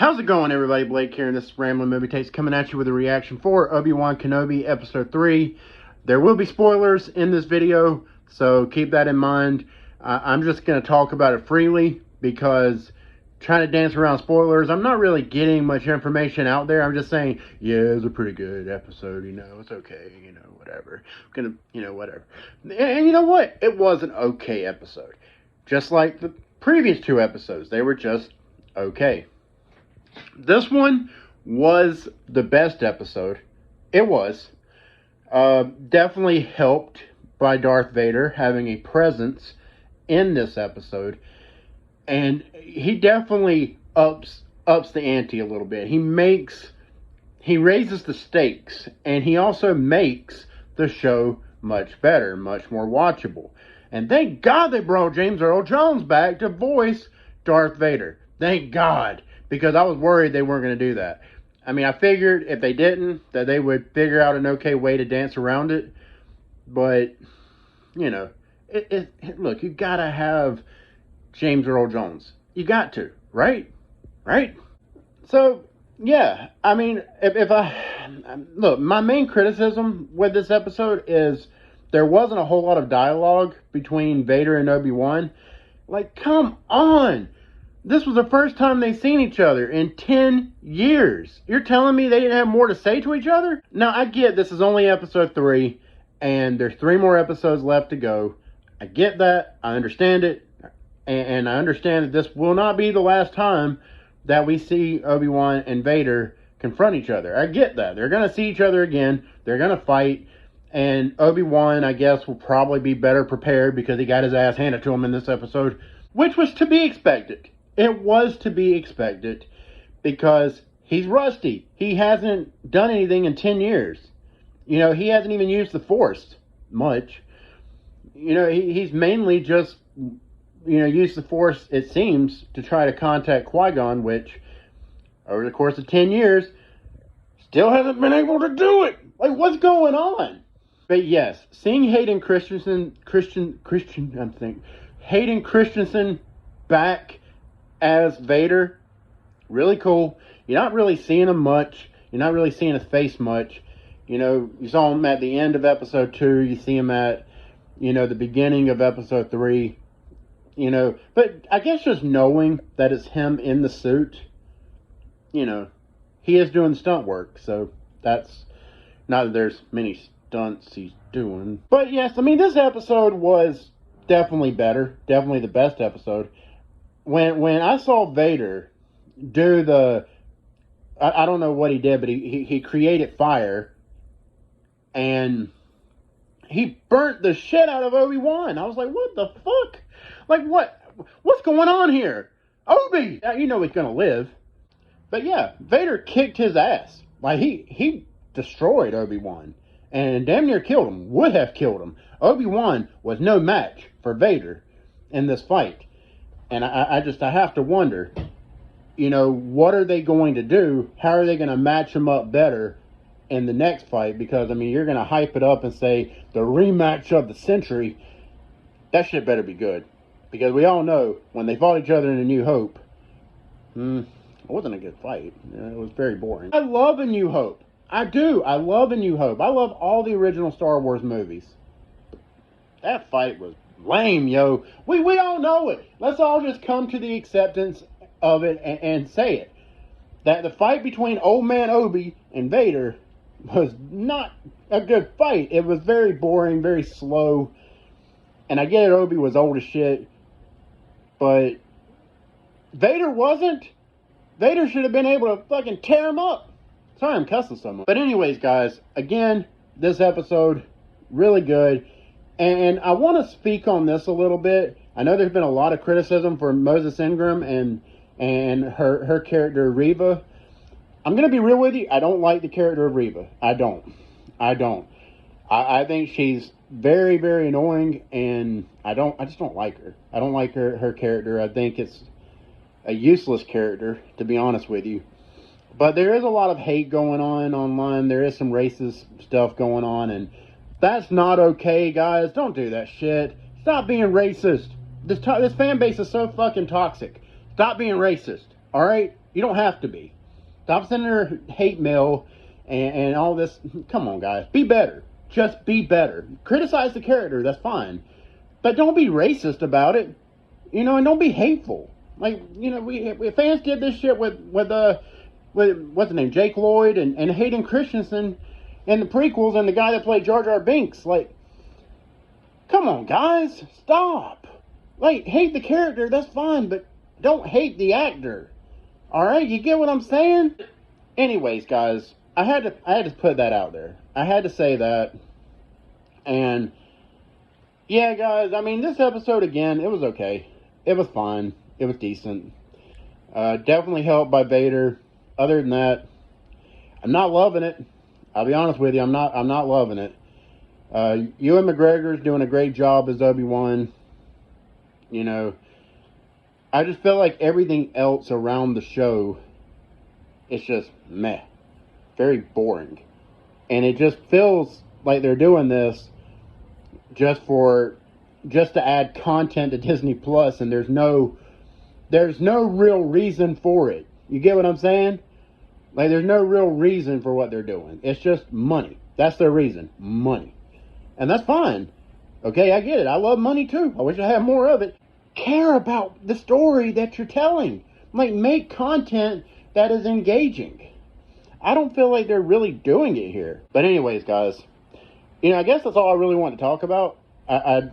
How's it going, everybody? Blake here, and this is Rambling Movie Takes coming at you with a reaction for Obi-Wan Kenobi Episode 3. There will be spoilers in this video, so keep that in mind. I'm just going to talk about it freely because trying to dance around spoilers, I'm not really getting much information out there. I'm just saying, yeah, it was a pretty good episode, it's okay, whatever. Whatever. And you know what? It was an okay episode. Just like the previous two episodes, they were just okay. This one was the best episode. It was. Definitely helped by Darth Vader having a presence in this episode. And he definitely ups the ante a little bit. He raises the stakes. And he also makes the show much better, much more watchable. And thank God they brought James Earl Jones back to voice Darth Vader. Thank God. Because I was worried they weren't going to do that. I mean, I figured if they didn't, that they would figure out an okay way to dance around it. But, look, you got to have James Earl Jones. You got to, right? Right? So, yeah, I mean, look, my main criticism with this episode is there wasn't a whole lot of dialogue between Vader and Obi-Wan. Like, come on! This was the first time they've seen each other in 10 years. You're telling me they didn't have more to say to each other? Now, I get this is only episode 3, and there's 3 more episodes left to go. I get that. I understand it. And I understand that this will not be the last time that we see Obi-Wan and Vader confront each other. I get that. They're going to see each other again. They're going to fight. And Obi-Wan, I guess, will probably be better prepared because he got his ass handed to him in this episode, which was to be expected. It was to be expected because he's rusty. He hasn't done anything in 10 years. He hasn't even used the Force much. He's mainly just, used the Force, it seems, to try to contact Qui-Gon, which, over the course of 10 years, still hasn't been able to do it. Like, what's going on? But yes, seeing Hayden Christensen back as Vader, really cool. You're not really seeing him much. You're not really seeing his face much. You saw him at the end of episode 2. You see him at, the beginning of episode 3. But I guess just knowing that it's him in the suit, he is doing stunt work. So that's, not that there's many stunts he's doing. But yes, I mean, this episode was definitely better. Definitely the best episode. When I saw Vader do I don't know what he did, but he created fire, and he burnt the shit out of Obi-Wan. I was like, what the fuck? Like, what's going on here? Obi! He's gonna live. But yeah, Vader kicked his ass. Like, he destroyed Obi-Wan, and damn near killed him. Would have killed him. Obi-Wan was no match for Vader in this fight. And I have to wonder, what are they going to do? How are they going to match him up better in the next fight? Because, I mean, you're going to hype it up and say, the rematch of the century. That shit better be good. Because we all know, when they fought each other in A New Hope, it wasn't a good fight. It was very boring. I love A New Hope. I do. I love A New Hope. I love all the original Star Wars movies. That fight was lame, yo. We all know it. Let's all just come to the acceptance of it and say it. That the fight between old man Obi and Vader was not a good fight. It was very boring, very slow. And I get it, Obi was old as shit. But Vader wasn't. Vader should have been able to fucking tear him up. Sorry I'm cussing so much. But anyways, guys, again, this episode, really good. And I want to speak on this a little bit. I know there's been a lot of criticism for Moses Ingram and her character Reva. I'm going to be real with you. I don't like the character of Reva. I don't. I think she's very, very annoying, and I just don't like her. I don't like her character. I think it's a useless character, to be honest with you. But there is a lot of hate going on online. There is some racist stuff going on, and that's not okay, guys. Don't do that shit. Stop being racist. This fan base is so fucking toxic. Stop being racist. Alright? You don't have to be. Stop sending her hate mail and all this. Come on, guys. Be better. Just be better. Criticize the character. That's fine. But don't be racist about it. You know, and don't be hateful. Like, you know, we fans did this shit with what's the name? Jake Lloyd and Hayden Christensen in the prequels, and the guy that played Jar Jar Binks. Like, come on, guys. Stop. Like, hate the character. That's fine. But don't hate the actor. Alright, you get what I'm saying? Anyways, guys, I had to put that out there. I had to say that. And yeah, guys, I mean, this episode again, it was okay. It was fine. It was decent. Definitely helped by Vader. Other than that, I'm not loving it. I'll be honest with you, I'm not loving it. Ewan McGregor's doing a great job as Obi-Wan. You know, I just feel like everything else around the show is just meh. Very boring. And it just feels like they're doing this just to add content to Disney Plus, and there's no real reason for it. You get what I'm saying? Like, there's no real reason for what they're doing. It's just money. That's their reason. Money. And that's fine. Okay, I get it. I love money too. I wish I had more of it. Care about the story that you're telling. Like, make content that is engaging. I don't feel like they're really doing it here. But anyways, guys, you know, I guess that's all I really want to talk about. I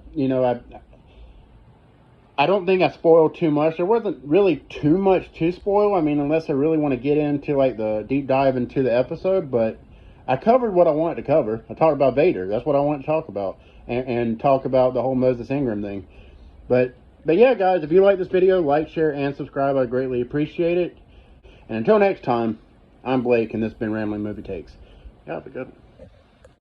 don't think I spoiled too much. There wasn't really too much to spoil. I mean, unless I really want to get into like the deep dive into the episode. But I covered what I wanted to cover. I talked about Vader. That's what I wanted to talk about. And talk about the whole Moses Ingram thing. But yeah, guys, if you like this video, like, share, and subscribe. I greatly appreciate it. And until next time, I'm Blake, and this has been Rambling Movie Takes. Y'all have a good one.